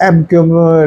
MQM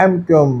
MQM,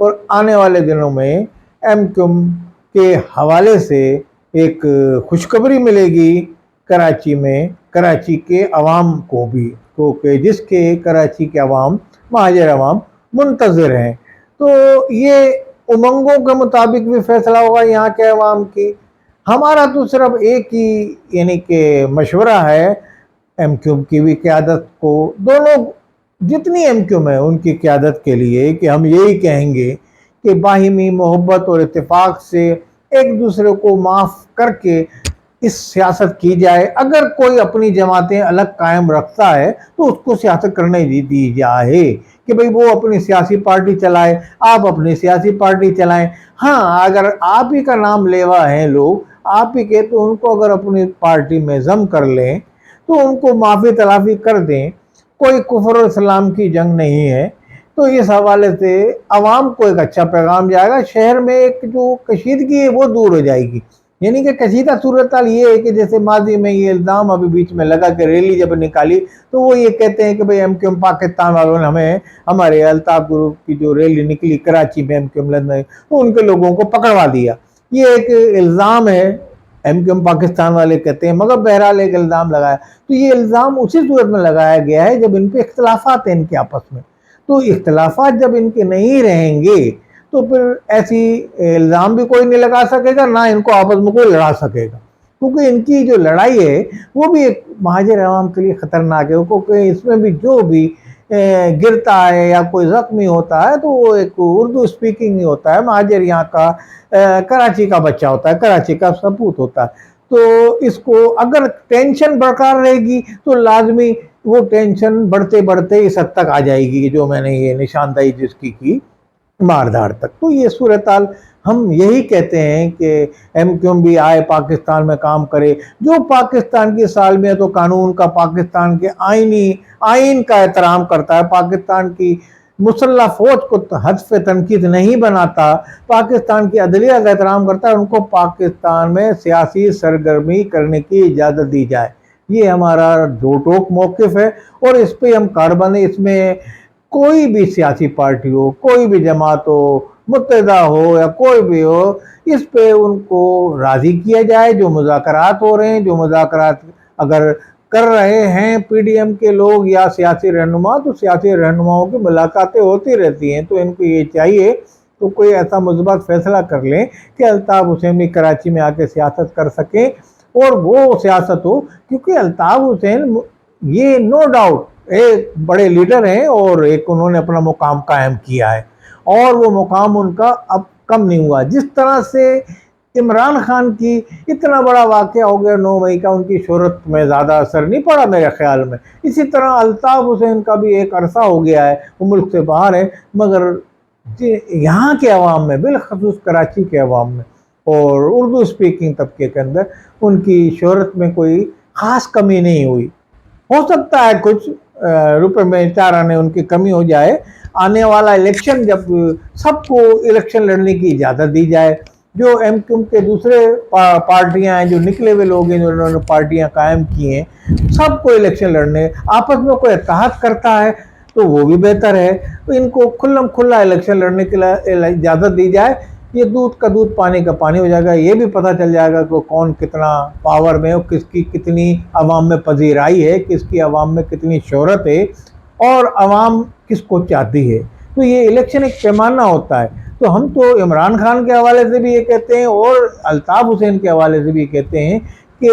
اور آنے والے دنوں میں ایم کیو ایم کے حوالے سے ایک خوشخبری ملے گی کراچی میں، کراچی کے عوام کو بھی، کیونکہ جس کے کراچی کے عوام، مہاجر عوام منتظر ہیں۔ تو یہ امنگوں کے مطابق بھی فیصلہ ہوگا یہاں کے عوام کی۔ ہمارا تو صرف ایک ہی یعنی کہ مشورہ ہے ایم کیو ایم کی بھی قیادت کو، دونوں جتنی ایم کیو ایم ہے ان کی قیادت کے لیے، کہ ہم یہی کہیں گے کہ باہمی محبت اور اتفاق سے ایک دوسرے کو معاف کر کے اس سیاست کی جائے۔ اگر کوئی اپنی جماعتیں الگ قائم رکھتا ہے تو اس کو سیاست کرنے دی جائے، کہ بھئی وہ اپنی سیاسی پارٹی چلائے، آپ اپنی سیاسی پارٹی چلائیں۔ ہاں، اگر آپ ہی کا نام لیوا ہیں لوگ، آپ ہی کے، تو ان کو اگر اپنی پارٹی میں ضم کر لیں تو ان کو معافی تلافی کر دیں۔ کوئی کفر و اسلام کی جنگ نہیں ہے۔ تو اس حوالے سے عوام کو ایک اچھا پیغام جائے گا، شہر میں ایک جو کشیدگی ہے وہ دور ہو جائے گی۔ یعنی کہ کشیدہ صورتحال یہ ہے کہ جیسے ماضی میں یہ الزام ابھی بیچ میں لگا کہ ریلی جب نکالی تو وہ یہ کہتے ہیں کہ بھئی ایم کیو ایم پاکستان والوں نے ہمیں، ہمارے الطاف گروپ کی جو ریلی نکلی کراچی میں ایم کیو ایم لندن، تو ان کے لوگوں کو پکڑوا دیا۔ یہ ایک الزام ہے، ایم کیو ایم پاکستان والے کہتے ہیں، مگر بہرحال ایک الزام لگایا۔ تو یہ الزام اسی صورت میں لگایا گیا ہے جب ان پہ اختلافات ہیں ان کے آپس میں۔ تو اختلافات جب ان کے نہیں رہیں گے تو پھر ایسی الزام بھی کوئی نہیں لگا سکے گا، نہ ان کو آپس میں کوئی لڑا سکے گا، کیونکہ ان کی جو لڑائی ہے وہ بھی ایک مہاجر عوام کے لیے خطرناک ہے، کیونکہ اس میں بھی جو بھی گرتا ہے یا کوئی زخمی ہوتا ہے تو وہ ایک اردو اسپیکنگ ہی ہوتا ہے، مہاجر یہاں کا کراچی کا بچہ ہوتا ہے، کراچی کا سپوت ہوتا ہے۔ تو اس کو اگر ٹینشن برقرار رہے گی تو لازمی وہ ٹینشن بڑھتے بڑھتے اس حد تک آ جائے گی جو میں نے یہ نشاندہی جس کی ماردار تک۔ تو یہ صورتحال ہم یہی کہتے ہیں کہ ایم کیو ایم بھی آئے پاکستان میں کام کرے، جو پاکستان کی سالمیت و قانون کا، پاکستان کے آئین کا احترام کرتا ہے، پاکستان کی مسلح فوج کو ہدف تنقید نہیں بناتا، پاکستان کی عدلیہ کا احترام کرتا ہے، ان کو پاکستان میں سیاسی سرگرمی کرنے کی اجازت دی جائے۔ یہ ہمارا دو ٹوک موقف ہے اور اس پہ ہم کاربن ہے۔ اس میں کوئی بھی سیاسی پارٹی ہو، کوئی بھی جماعت ہو، متحدہ ہو یا کوئی بھی ہو، اس پہ ان کو راضی کیا جائے۔ جو مذاکرات ہو رہے ہیں، جو مذاکرات اگر کر رہے ہیں پی ڈی ایم کے لوگ یا سیاسی رہنما، تو سیاسی رہنماؤں کی ملاقاتیں ہوتی رہتی ہیں، تو ان کو یہ چاہیے تو کوئی ایسا مثبت فیصلہ کر لیں کہ الطاف حسین بھی کراچی میں آ کے سیاست کر سکیں، اور وہ سیاست ہو، کیونکہ الطاف حسین یہ نو ڈاؤٹ ایک بڑے لیڈر ہیں اور ایک انہوں نے اپنا مقام قائم کیا ہے، اور وہ مقام ان کا اب کم نہیں ہوا۔ جس طرح سے عمران خان کی اتنا بڑا واقعہ ہو گیا 9 مئی کا، ان کی شہرت میں زیادہ اثر نہیں پڑا میرے خیال میں، اسی طرح الطاف حسین کا بھی ایک عرصہ ہو گیا ہے، وہ ملک سے باہر ہے، مگر یہاں کے عوام میں، بالخصوص کراچی کے عوام میں اور اردو اسپیکنگ طبقے کے اندر ان کی شہرت میں کوئی خاص کمی نہیں ہوئی۔ ہو سکتا ہے کچھ روپے میں 4 آنے ان کی کمی ہو جائے آنے والا الیکشن، جب سب کو الیکشن لڑنے کی اجازت دی جائے، جو ایم کیو ایم کے دوسرے پارٹیاں ہیں، جو نکلے ہوئے لوگ ہیں، جو انہوں نے پارٹیاں قائم کی ہیں، سب کو الیکشن لڑنے، آپس میں کوئی اتحاد کرتا ہے تو وہ بھی بہتر ہے۔ تو ان کو کھلم کھلا الیکشن لڑنے کے لیے اجازت دی جائے، یہ دودھ کا دودھ پانی کا پانی ہو جائے گا۔ یہ بھی پتہ چل جائے گا کہ کون کتنا پاور میں اور کس کی کتنی عوام میں پذیرائی ہے، کس کی عوام میں کتنی شہرت ہے اور عوام کس کو چاہتی ہے۔ تو یہ الیکشن ایک پیمانہ ہوتا ہے۔ تو ہم تو عمران خان کے حوالے سے بھی یہ کہتے ہیں اور الطاف حسین کے حوالے سے بھی کہتے ہیں کہ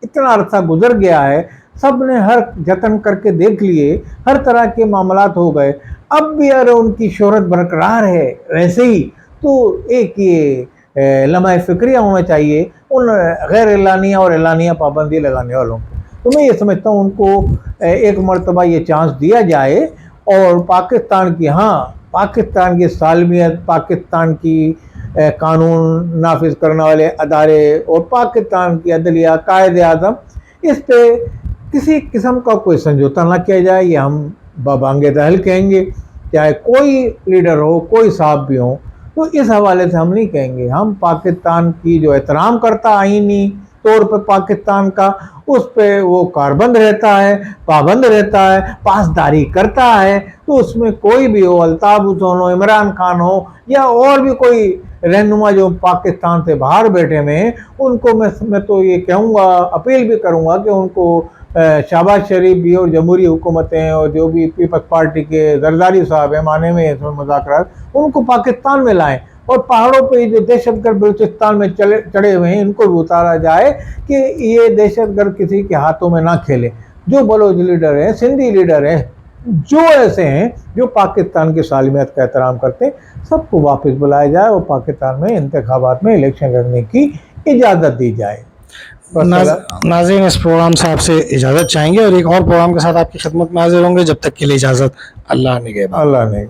اتنا عرصہ گزر گیا ہے، سب نے ہر جتن کر کے دیکھ لیے، ہر طرح کے معاملات ہو گئے، اب بھی اگر ان کی شہرت برقرار ہے ویسے ہی، تو ایک یہ لمحہ فکریہ ہونا چاہیے ان غیر اعلانیہ اور اعلانیہ پابندی لگانے والوں کو۔ تو میں یہ سمجھتا ہوں ان کو ایک مرتبہ یہ چانس دیا جائے، اور پاکستان کی، پاکستان کی سالمیت، پاکستان کی قانون نافذ کرنے والے ادارے اور پاکستان کی عدلیہ، قائد اعظم، اس پہ کسی قسم کا کوئی سمجھوتا نہ کیا جائے۔ یہ ہم ببانگ دہل کہیں گے، چاہے کوئی لیڈر ہو، کوئی صاحب بھی ہو، تو اس حوالے سے ہم نہیں کہیں گے۔ ہم پاکستان کی جو احترام کرتا آئینی طور پر پاکستان کا، اس پہ وہ کاربند رہتا ہے, پابند رہتا ہے, پاسداری کرتا ہے. تو اس میں کوئی بھی ہو, الطاف حسین ہو, عمران خان ہو, یا اور بھی کوئی رہنما جو پاکستان سے باہر بیٹھے ہوئے ہیں, ان کو میں تو یہ کہوں گا, اپیل بھی کروں گا کہ ان کو شہباز شریف بھی اور جمہوری حکومتیں اور جو بھی پیپلز پارٹی کے زرداری صاحب ہیں معنی میں اس میں مذاکرات, ان کو پاکستان میں لائیں اور پہاڑوں پہ جو دہشت گرد بلوچستان میں چڑھے ہوئے ہیں ان کو بھی اتارا جائے کہ یہ دہشت گرد کسی کے ہاتھوں میں نہ کھیلے. جو بلوچ لیڈر ہیں, سندھی لیڈر ہیں, جو ایسے ہیں جو پاکستان کی سالمیت کا احترام کرتے ہیں, سب کو واپس بلایا جائے اور پاکستان میں انتخابات میں الیکشن لڑنے کی اجازت دی جائے. ناظرین اس پروگرام سے آپ سے اجازت چاہیں گے اور ایک اور پروگرام کے ساتھ آپ کی خدمت میں حاضر ہوں گے. جب تک کے لیے اجازت. اللہ نگہبان. اللہ نے